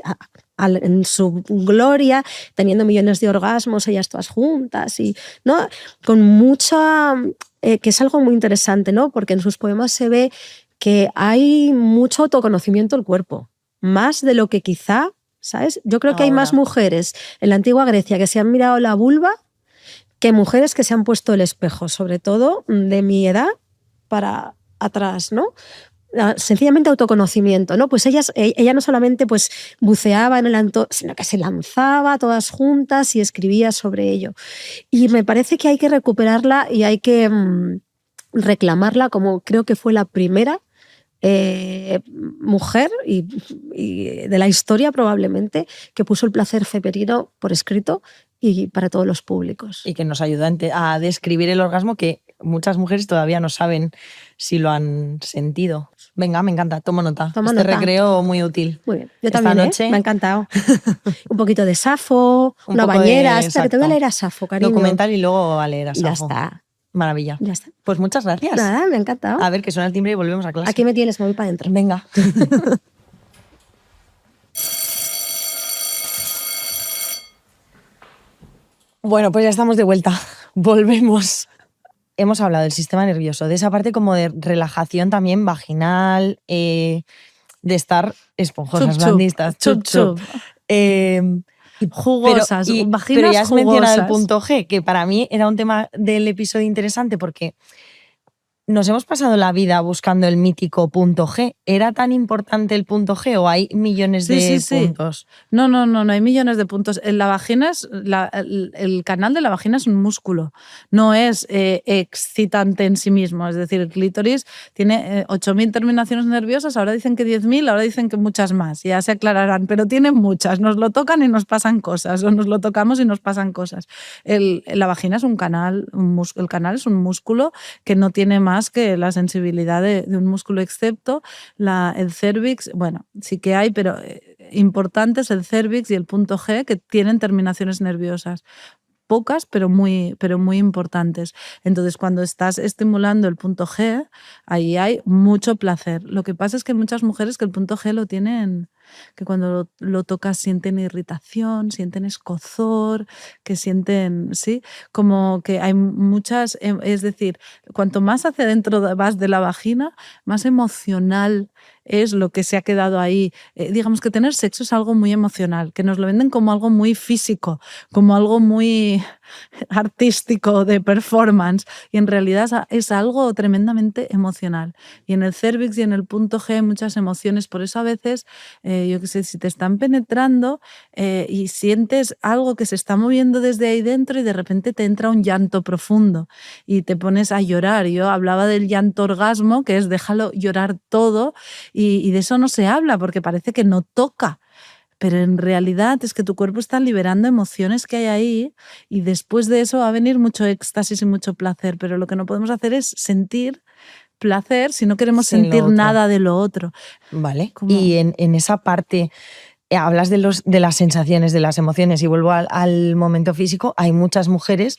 en su gloria, teniendo millones de orgasmos, ellas todas juntas, y, ¿no? Con mucha... que es algo muy interesante, ¿no? Porque en sus poemas se ve que hay mucho autoconocimiento del cuerpo, más de lo que quizá, ¿sabes? Yo creo que hay más mujeres en la antigua Grecia que se han mirado la vulva que mujeres que se han puesto el espejo, sobre todo de mi edad para atrás, ¿no? Sencillamente autoconocimiento, ¿no? Pues ella no solamente pues buceaba en el entorno, sino que se lanzaba todas juntas y escribía sobre ello. Y me parece que hay que recuperarla y hay que reclamarla como creo que fue la primera mujer y de la historia probablemente que puso el placer femenino por escrito y para todos los públicos. Y que nos ayuda a describir el orgasmo que muchas mujeres todavía no saben si lo han sentido. Venga, me encanta, tomo nota. Recreo muy útil. Muy bien, yo también, noche. Me ha encantado. Un poquito de Safo, una bañera. Espera, que te voy a leer a Safo, cariño. Documental y luego a leer a Safo. Ya está. Maravilla. Ya está. Pues muchas gracias. Nada, me ha encantado. A ver, que suena el timbre y volvemos a clase. Aquí me tienes, me voy para adentro. Venga. Bueno, pues ya estamos de vuelta. Volvemos. Hemos hablado del sistema nervioso, de esa parte como de relajación también vaginal, de estar esponjosas, blandistas, chup. Jugosas, vaginas pero ya has jugosas. mencionado el punto G, que para mí era un tema del episodio interesante porque nos hemos pasado la vida buscando el mítico punto G. ¿Era tan importante el punto G o hay millones de puntos? No, hay millones de puntos. En la vagina el canal de la vagina es un músculo, no es excitante en sí mismo. Es decir, el clítoris tiene 8.000 terminaciones nerviosas, ahora dicen que 10.000, ahora dicen que muchas más, ya se aclararán, pero tiene muchas. Nos lo tocan y nos pasan cosas, o nos lo tocamos y nos pasan cosas. La vagina es un canal, el canal es un músculo que no tiene más que la sensibilidad de un músculo, excepto el cérvix. Bueno, sí que hay, pero importantes el cérvix y el punto G, que tienen terminaciones nerviosas. Pocas, pero muy importantes. Entonces, cuando estás estimulando el punto G, ahí hay mucho placer. Lo que pasa es que hay muchas mujeres que el punto G lo tienen, que cuando lo tocas sienten irritación, sienten escozor, que sienten, sí, como que hay muchas, es decir, cuanto más hacia adentro vas de la vagina, más emocional es lo que se ha quedado ahí. Digamos que tener sexo es algo muy emocional, que nos lo venden como algo muy físico, como algo muy artístico de performance, y en realidad es algo tremendamente emocional. Y en el cérvix y en el punto G hay muchas emociones, por eso a veces, yo qué sé, si te están penetrando y sientes algo que se está moviendo desde ahí dentro y de repente te entra un llanto profundo y te pones a llorar. Yo hablaba del llanto orgasmo, que es déjalo llorar todo, y de eso no se habla porque parece que no toca. Pero en realidad es que tu cuerpo está liberando emociones que hay ahí y después de eso va a venir mucho éxtasis y mucho placer. Pero lo que no podemos hacer es sentir placer si no queremos sentir nada de lo otro. Vale. Y en esa parte hablas de las sensaciones, de las emociones, y vuelvo al momento físico. Hay muchas mujeres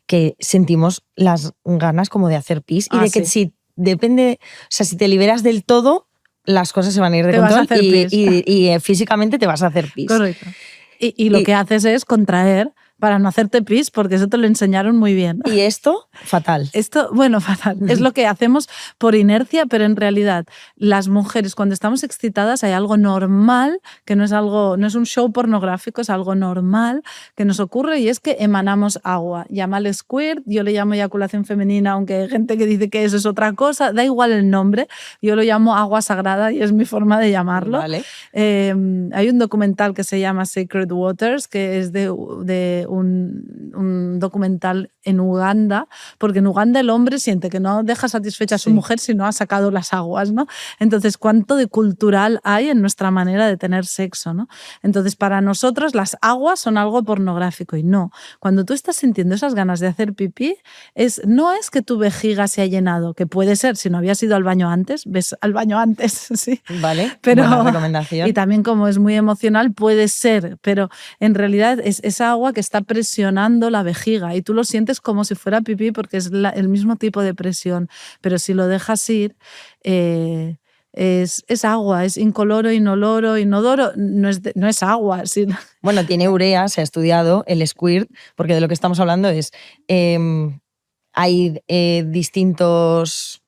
que sentimos las ganas como de hacer pis y de que si depende, o sea, si te liberas del todo, las cosas se van a ir de control y físicamente te vas a hacer pis. Correcto. Y lo que haces es contraer para no hacerte pis, porque eso te lo enseñaron muy bien. ¿Y esto? Fatal. Fatal. Es lo que hacemos por inercia, pero en realidad las mujeres cuando estamos excitadas hay algo normal, que no es un show pornográfico, es algo normal que nos ocurre, y es que emanamos agua. Llámale squirt, yo le llamo eyaculación femenina, aunque hay gente que dice que eso es otra cosa, da igual el nombre, yo lo llamo agua sagrada y es mi forma de llamarlo. Vale. Hay un documental que se llama Sacred Waters, que es de un documental en Uganda, porque en Uganda el hombre siente que no deja satisfecha a su mujer si no ha sacado las aguas, ¿no? Entonces, ¿cuánto de cultural hay en nuestra manera de tener sexo, ¿no? Entonces, para nosotros las aguas son algo pornográfico, y no. Cuando tú estás sintiendo esas ganas de hacer pipí, no es que tu vejiga se ha llenado, que puede ser, si no habías ido al baño antes, ves al baño antes, sí. Vale, pero, buena recomendación. Y también, como es muy emocional, puede ser, pero en realidad es esa agua que está presionando la vejiga y tú lo sientes como si fuera pipí porque es el mismo tipo de presión, pero si lo dejas ir, es agua, es incoloro, inoloro, inodoro, no es agua. Sino... Bueno, tiene urea, se ha estudiado el squirt, porque de lo que estamos hablando es, hay distintos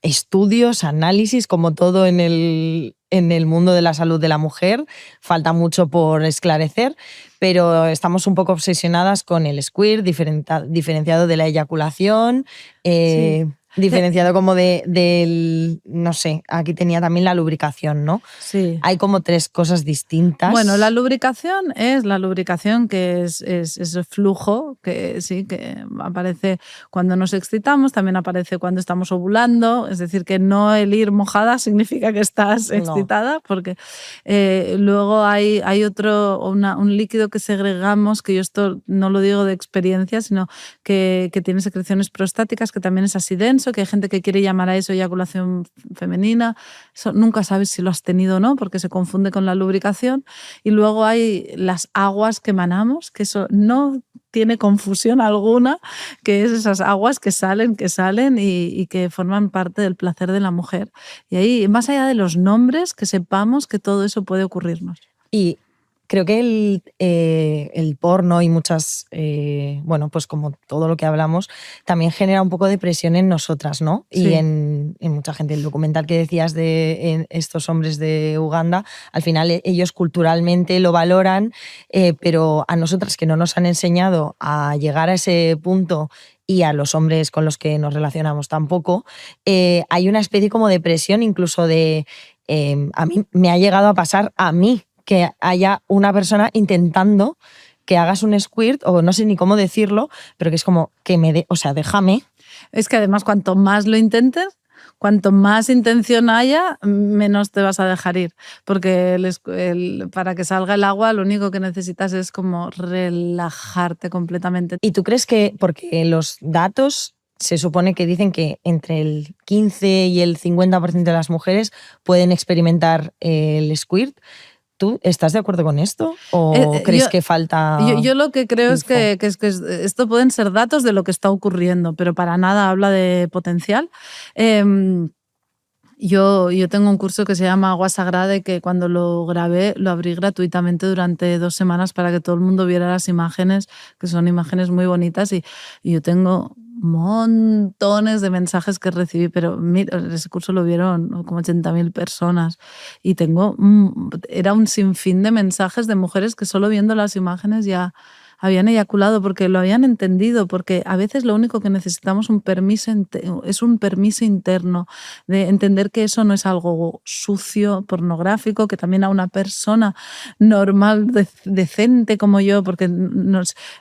estudios, análisis, como todo en el mundo de la salud de la mujer. Falta mucho por esclarecer, pero estamos un poco obsesionadas con el squirt, diferenciado de la eyaculación, Sí. diferenciado como del, no sé, aquí tenía también la lubricación, ¿no? Sí. Hay como 3 cosas distintas. Bueno, la lubricación es la lubricación que es el flujo que sí, que aparece cuando nos excitamos, también aparece cuando estamos ovulando, es decir, que no el ir mojada significa que estás excitada, porque luego hay un líquido que segregamos, que yo esto no lo digo de experiencia, sino que tiene secreciones prostáticas, que también es así denso, que hay gente que quiere llamar a eso eyaculación femenina. Eso nunca sabes si lo has tenido o no, porque se confunde con la lubricación. Y luego hay las aguas que emanamos, que eso no tiene confusión alguna, que es esas aguas que salen y que forman parte del placer de la mujer. Y ahí, más allá de los nombres, que sepamos que todo eso puede ocurrirnos. Y creo que el porno y muchas, bueno, pues como todo lo que hablamos, también genera un poco de presión en nosotras, ¿no? Sí. Y en mucha gente. El documental que decías de estos hombres de Uganda, al final ellos culturalmente lo valoran, pero a nosotras que no nos han enseñado a llegar a ese punto y a los hombres con los que nos relacionamos tampoco, hay una especie como de presión, incluso de... a mí me ha llegado a pasar a mí, que haya una persona intentando que hagas un squirt, o no sé ni cómo decirlo, pero que es como que o sea, déjame. Es que además cuanto más lo intentes, cuanto más intención haya, menos te vas a dejar ir. Porque para que salga el agua, lo único que necesitas es como relajarte completamente. ¿Y tú crees que, porque los datos se supone que dicen que entre el 15 y el 50% de las mujeres pueden experimentar el squirt, ¿tú estás de acuerdo con esto? ¿O crees que falta...? Yo lo que creo es que esto pueden ser datos de lo que está ocurriendo, pero para nada habla de potencial. Yo tengo un curso que se llama Agua Sagrada y que cuando lo grabé lo abrí gratuitamente durante 2 semanas para que todo el mundo viera las imágenes, que son imágenes muy bonitas, y yo tengo montones de mensajes que recibí, pero mira, ese curso lo vieron como 80.000 personas y era un sinfín de mensajes de mujeres que solo viendo las imágenes ya habían eyaculado porque lo habían entendido, porque a veces lo único que necesitamos es un permiso interno de entender que eso no es algo sucio, pornográfico, que también a una persona normal, decente como yo, porque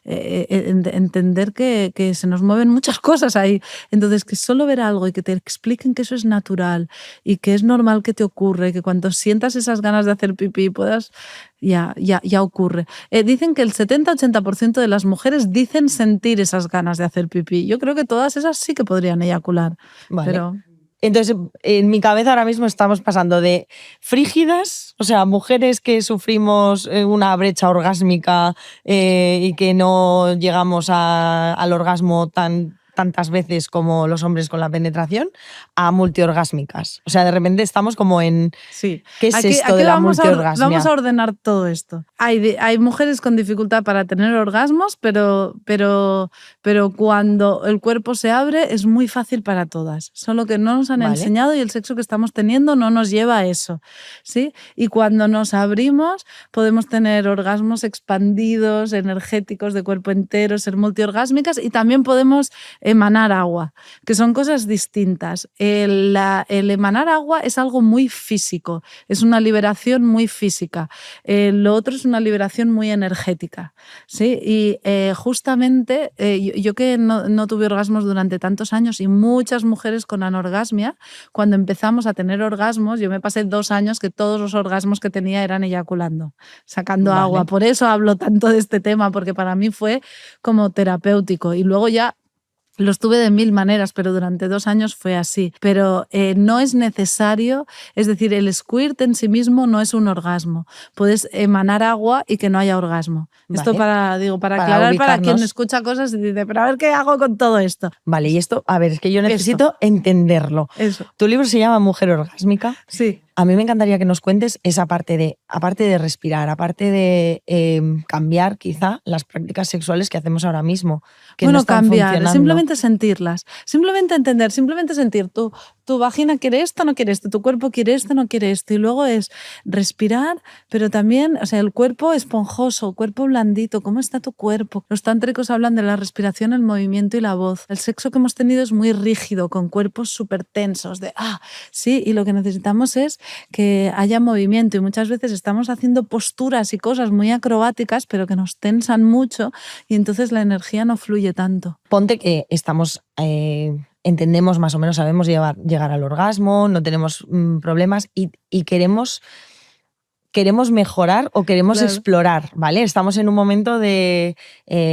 entender que se nos mueven muchas cosas ahí. Entonces, que solo ver algo y que te expliquen que eso es natural y que es normal que te ocurre, que cuando sientas esas ganas de hacer pipí puedas... Ya ocurre. Dicen que el 70-80% de las mujeres dicen sentir esas ganas de hacer pipí. Yo creo que todas esas sí que podrían eyacular. Vale. Pero... Entonces, en mi cabeza ahora mismo estamos pasando de frígidas, o sea, mujeres que sufrimos una brecha orgásmica y que no llegamos al orgasmo tantas veces como los hombres con la penetración, a multiorgásmicas. O sea, de repente estamos como en... Sí. ¿Qué es esto de la multiorgasmia? Vamos a ordenar todo esto. Hay mujeres con dificultad para tener orgasmos, pero cuando el cuerpo se abre es muy fácil para todas. Solo que no nos han enseñado y el sexo que estamos teniendo no nos lleva a eso. ¿Sí? Y cuando nos abrimos podemos tener orgasmos expandidos, energéticos, de cuerpo entero, ser multiorgásmicas, y también podemos emanar agua, que son cosas distintas. El emanar agua es algo muy físico, es una liberación muy física. Lo otro es una liberación muy energética. ¿Sí? Y justamente yo que no tuve orgasmos durante tantos años y muchas mujeres con anorgasmia, cuando empezamos a tener orgasmos, yo me pasé 2 años que todos los orgasmos que tenía eran eyaculando, sacando agua. Por eso hablo tanto de este tema, porque para mí fue como terapéutico. Y luego ya Los tuve de 1000 maneras, pero durante 2 años fue así. Pero no es necesario, es decir, el squirt en sí mismo no es un orgasmo. Puedes emanar agua y que no haya orgasmo. Vale. Esto para aclarar ubicarnos. para quien escucha cosas y dice, pero a ver qué hago con todo esto. Vale, y esto, a ver, es que yo necesito entenderlo. Eso. Tu libro se llama Mujer Orgásmica. Sí. A mí me encantaría que nos cuentes esa parte aparte de respirar, aparte de cambiar quizá las prácticas sexuales que hacemos ahora mismo. Que Bueno, no están cambiar, funcionando. simplemente sentirlas, simplemente entender, simplemente sentir. Tu vagina quiere esto, no quiere esto, tu cuerpo quiere esto, no quiere esto. Y luego es respirar, pero también, o sea, el cuerpo esponjoso, cuerpo blandito, ¿cómo está tu cuerpo? Los tántricos hablan de la respiración, el movimiento y la voz. El sexo que hemos tenido es muy rígido, con cuerpos súper tensos, sí, y lo que necesitamos es que haya movimiento y muchas veces estamos haciendo posturas y cosas muy acrobáticas, pero que nos tensan mucho y entonces la energía no fluye tanto. Ponte que estamos, entendemos más o menos, sabemos llegar al orgasmo, no tenemos problemas y queremos mejorar o queremos explorar, ¿vale? Estamos en un momento de,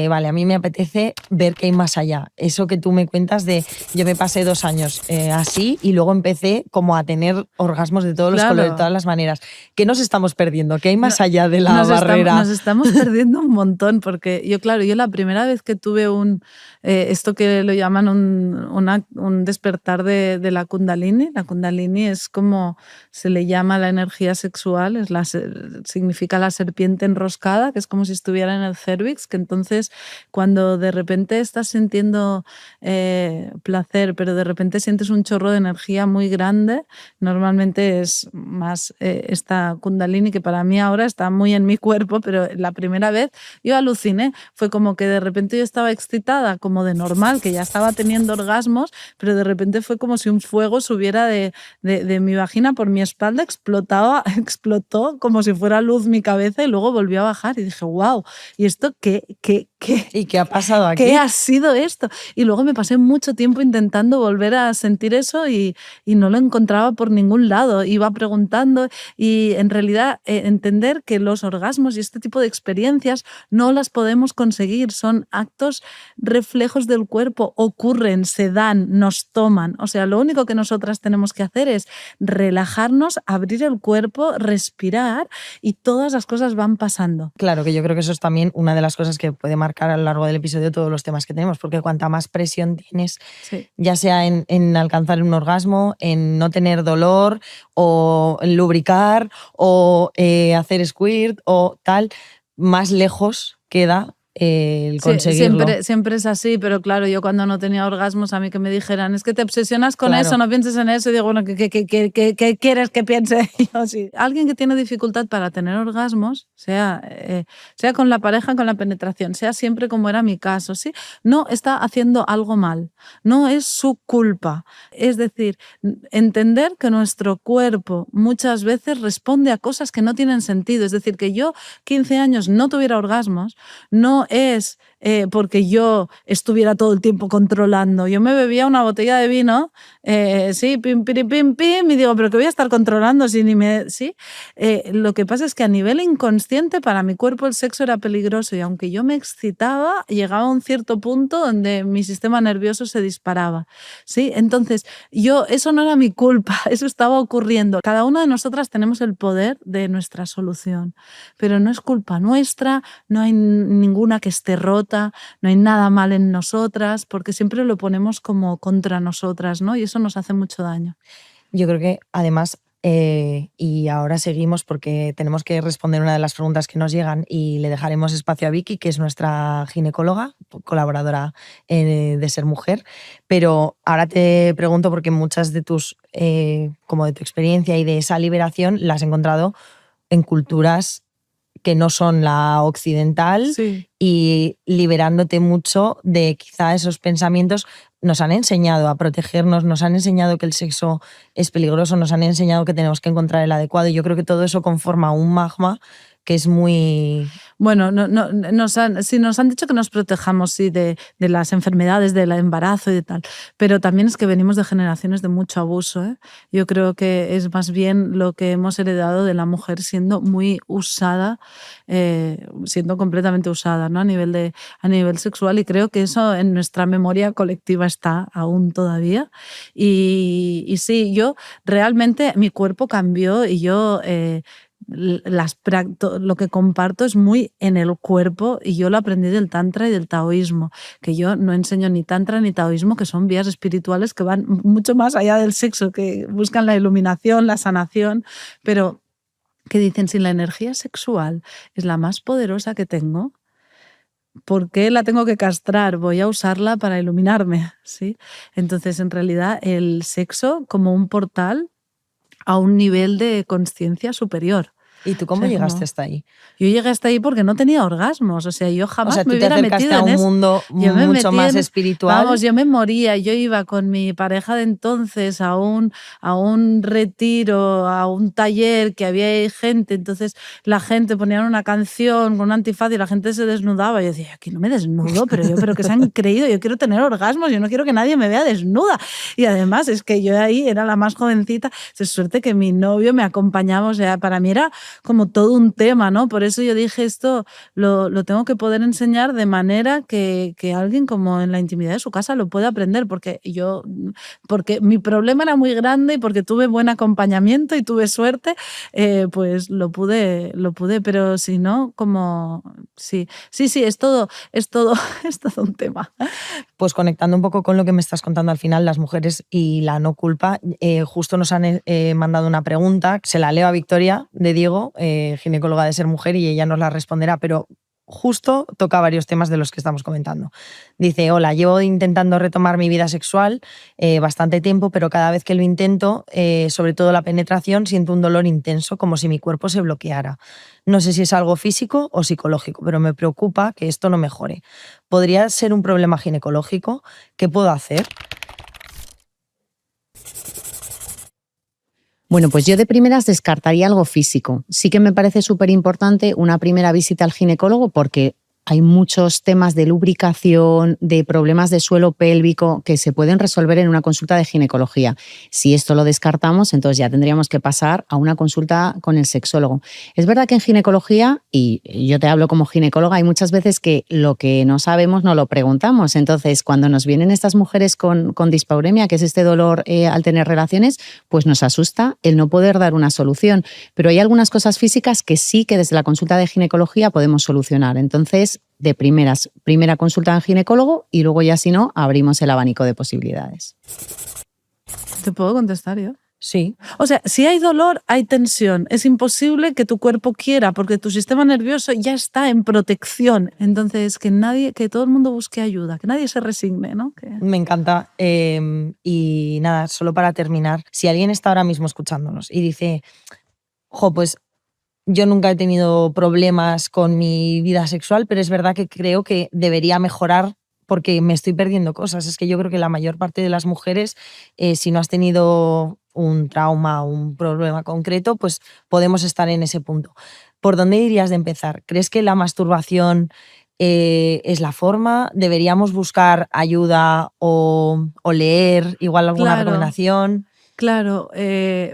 vale, a mí me apetece ver qué hay más allá. Eso que tú me cuentas de, yo me pasé 2 años así y luego empecé como a tener orgasmos de todos los colores, de todas las maneras. ¿Qué nos estamos perdiendo? ¿Qué hay más allá de la barrera? Nos estamos perdiendo un montón porque yo la primera vez que tuve esto que lo llaman un despertar de la Kundalini es como se le llama la energía sexual, significa la serpiente enroscada, que es como si estuviera en el cérvix, que entonces cuando de repente estás sintiendo placer, pero de repente sientes un chorro de energía muy grande, normalmente es más esta Kundalini, que para mí ahora está muy en mi cuerpo, pero la primera vez yo aluciné, fue como que de repente yo estaba excitada, como de normal, que ya estaba teniendo orgasmos, pero de repente fue como si un fuego subiera de mi vagina por mi espalda, explotó como si fuera luz mi cabeza y luego volvió a bajar y dije, wow, ¿y esto qué? ¿Y qué ha pasado aquí? ¿Qué ha sido esto? Y luego me pasé mucho tiempo intentando volver a sentir eso y no lo encontraba por ningún lado. Iba preguntando y en realidad entender que los orgasmos y este tipo de experiencias no las podemos conseguir, son actos reflejos del cuerpo, ocurren, se dan, nos toman. O sea, lo único que nosotras tenemos que hacer es relajarnos, abrir el cuerpo, respirar y todas las cosas van pasando. Claro, que yo creo que eso es también una de las cosas que puede marcar a lo largo del episodio todos los temas que tenemos, porque cuanta más presión tienes, ya sea en alcanzar un orgasmo, en no tener dolor, o en lubricar, o hacer squirt, o tal, más lejos queda el conseguirlo. Siempre es así, pero claro, yo cuando no tenía orgasmos, a mí que me dijeran, es que te obsesionas con eso, no pienses en eso, y digo, bueno, ¿qué quieres que piense? Yo, sí. Alguien que tiene dificultad para tener orgasmos, sea con la pareja, con la penetración, sea siempre como era mi caso, ¿sí? No está haciendo algo mal, no es su culpa. Es decir, entender que nuestro cuerpo muchas veces responde a cosas que no tienen sentido. Es decir, que yo 15 años no tuviera orgasmos, no es porque yo estuviera todo el tiempo controlando. Yo me bebía una botella de vino, pim, pim, pim, pim, y digo, ¿pero qué voy a estar controlando si ni me...? ¿Sí? Lo que pasa es que a nivel inconsciente para mi cuerpo el sexo era peligroso y aunque yo me excitaba, llegaba a un cierto punto donde mi sistema nervioso se disparaba. ¿Sí? Entonces, eso no era mi culpa, eso estaba ocurriendo. Cada una de nosotras tenemos el poder de nuestra solución, pero no es culpa nuestra, no hay ninguna que esté rota, no hay nada mal en nosotras, porque siempre lo ponemos como contra nosotras, ¿no? Y eso nos hace mucho daño. Yo creo que además, y ahora seguimos porque tenemos que responder una de las preguntas que nos llegan y le dejaremos espacio a Vicky, que es nuestra ginecóloga, colaboradora de Ser Mujer, pero ahora te pregunto porque muchas de como de tu experiencia y de esa liberación la has encontrado en culturas que no son la occidental, sí, y liberándote mucho de quizá esos pensamientos. Nos han enseñado a protegernos, nos han enseñado que el sexo es peligroso, nos han enseñado que tenemos que encontrar el adecuado, y yo creo que todo eso conforma un magma que es muy Bueno, sí, nos han dicho que nos protejamos sí, de las enfermedades, del embarazo y de tal, pero también es que venimos de generaciones de mucho abuso, ¿eh? Yo creo que es más bien lo que hemos heredado de la mujer siendo muy usada, siendo completamente usada, ¿no? A nivel sexual, y creo que eso en nuestra memoria colectiva está aún todavía. Y sí, yo realmente mi cuerpo cambió y yo... lo que comparto es muy en el cuerpo y yo lo aprendí del tantra y del taoísmo, que yo no enseño ni tantra ni taoísmo, que son vías espirituales que van mucho más allá del sexo, que buscan la iluminación, la sanación, pero que dicen, si la energía sexual es la más poderosa que tengo, ¿por qué la tengo que castrar? Voy a usarla para iluminarme, ¿sí? Entonces, en realidad, el sexo como un portal a un nivel de conciencia superior. ¿Y tú O cómo sea, llegaste hasta ahí? Yo llegué hasta ahí porque no tenía orgasmos. O sea, yo O jamás sea, me tú te hubiera acercaste metido a en un eso. mundo Yo me mucho metí más en... espiritual. Vamos, yo me moría. Yo iba con mi pareja de entonces a un retiro, a un taller que había ahí gente. Entonces la gente ponía una canción con un antifaz y la gente se desnudaba. Yo decía, aquí no me desnudo, pero que se han creído. Yo quiero tener orgasmos, yo no quiero que nadie me vea desnuda. Y además es que yo ahí era la más jovencita. Es suerte que mi novio me acompañaba. O sea, para mí era como todo un tema, ¿no? Por eso yo dije, esto lo tengo que poder enseñar de manera que alguien como en la intimidad de su casa lo pueda aprender, porque mi problema era muy grande y porque tuve buen acompañamiento y tuve suerte, pues lo pude, pero si no, como sí, es todo, es todo un tema. Pues conectando un poco con lo que me estás contando al final, las mujeres y la no culpa, justo nos han mandado una pregunta, se la leo a Victoria de Diego, ginecóloga de Ser Mujer, y ella nos la responderá, pero justo toca varios temas de los que estamos comentando. Dice, hola, llevo intentando retomar mi vida sexual bastante tiempo, pero cada vez que lo intento, sobre todo la penetración, siento un dolor intenso, como si mi cuerpo se bloqueara. No sé si es algo físico o psicológico, pero me preocupa que esto no mejore. ¿Podría ser un problema ginecológico? ¿Qué puedo hacer? Bueno, pues yo de primeras descartaría algo físico. Sí que me parece súper importante una primera visita al ginecólogo porque hay muchos temas de lubricación, de problemas de suelo pélvico que se pueden resolver en una consulta de ginecología. Si esto lo descartamos, entonces ya tendríamos que pasar a una consulta con el sexólogo. Es verdad que en ginecología, y yo te hablo como ginecóloga, hay muchas veces que lo que no sabemos no lo preguntamos. Entonces, cuando nos vienen estas mujeres con dispauremia, que es este dolor al tener relaciones, pues nos asusta el no poder dar una solución. Pero hay algunas cosas físicas que sí que desde la consulta de ginecología podemos solucionar. Entonces, de primera consulta en ginecólogo y luego ya si no, abrimos el abanico de posibilidades. ¿Te puedo contestar yo? Sí. O sea, si hay dolor, hay tensión. Es imposible que tu cuerpo quiera porque tu sistema nervioso ya está en protección. Entonces, que todo el mundo busque ayuda, que nadie se resigne, ¿no? Me encanta. Y nada, solo para terminar, si alguien está ahora mismo escuchándonos y dice, pues yo nunca he tenido problemas con mi vida sexual, pero es verdad que creo que debería mejorar porque me estoy perdiendo cosas. Es que yo creo que la mayor parte de las mujeres, si no has tenido un trauma o un problema concreto, pues podemos estar en ese punto. ¿Por dónde dirías de empezar? ¿Crees que la masturbación es la forma? ¿Deberíamos buscar ayuda o leer igual alguna recomendación? Claro,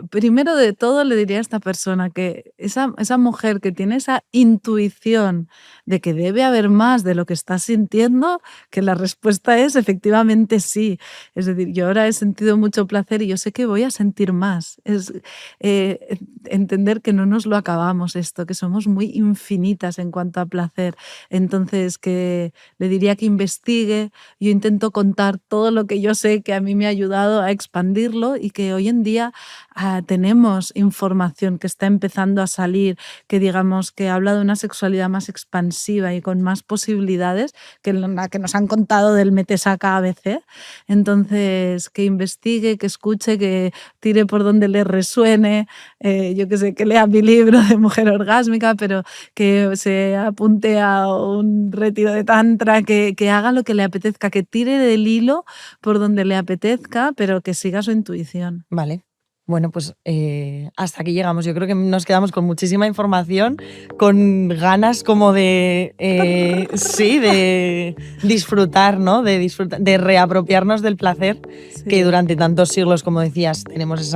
primero de todo le diría a esta persona que esa mujer que tiene esa intuición de que debe haber más de lo que está sintiendo, que la respuesta es efectivamente sí. Es decir, yo ahora he sentido mucho placer y yo sé que voy a sentir más. Es entender que no nos lo acabamos esto, que somos muy infinitas en cuanto a placer. Entonces, que le diría que investigue. Yo intento contar todo lo que yo sé que a mí me ha ayudado a expandirlo y que hoy en día tenemos información que está empezando a salir, que digamos que habla de una sexualidad más expansiva y con más posibilidades que la que nos han contado del metesaca ABC. Entonces, que investigue, que escuche, que tire por donde le resuene, yo que sé, que lea mi libro de Mujer Orgásmica, pero que se apunte a un retiro de tantra, que haga lo que le apetezca, que tire del hilo por donde le apetezca, pero que siga su intuición. Vale. Bueno, pues hasta aquí llegamos. Yo creo que nos quedamos con muchísima información, con ganas como de, sí, de disfrutar, ¿no? De reapropiarnos del placer Sí. que durante tantos siglos, como decías, tenemos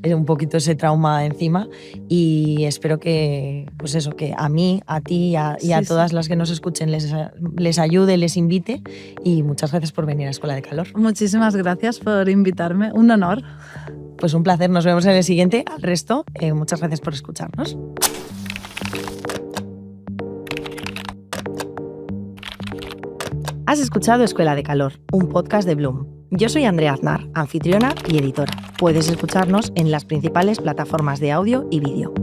un poquito ese trauma encima, y espero que, pues eso, que a mí, a ti y a Sí, todas sí. las que nos escuchen les ayude, les invite, y muchas gracias por venir a Escuela de Calor. Muchísimas gracias por invitarme. Un honor. Pues un placer, nos vemos en el siguiente. Al resto, muchas gracias por escucharnos. Has escuchado Escuela de Calor, un podcast de Bloom. Yo soy Andrea Aznar, anfitriona y editora. Puedes escucharnos en las principales plataformas de audio y vídeo.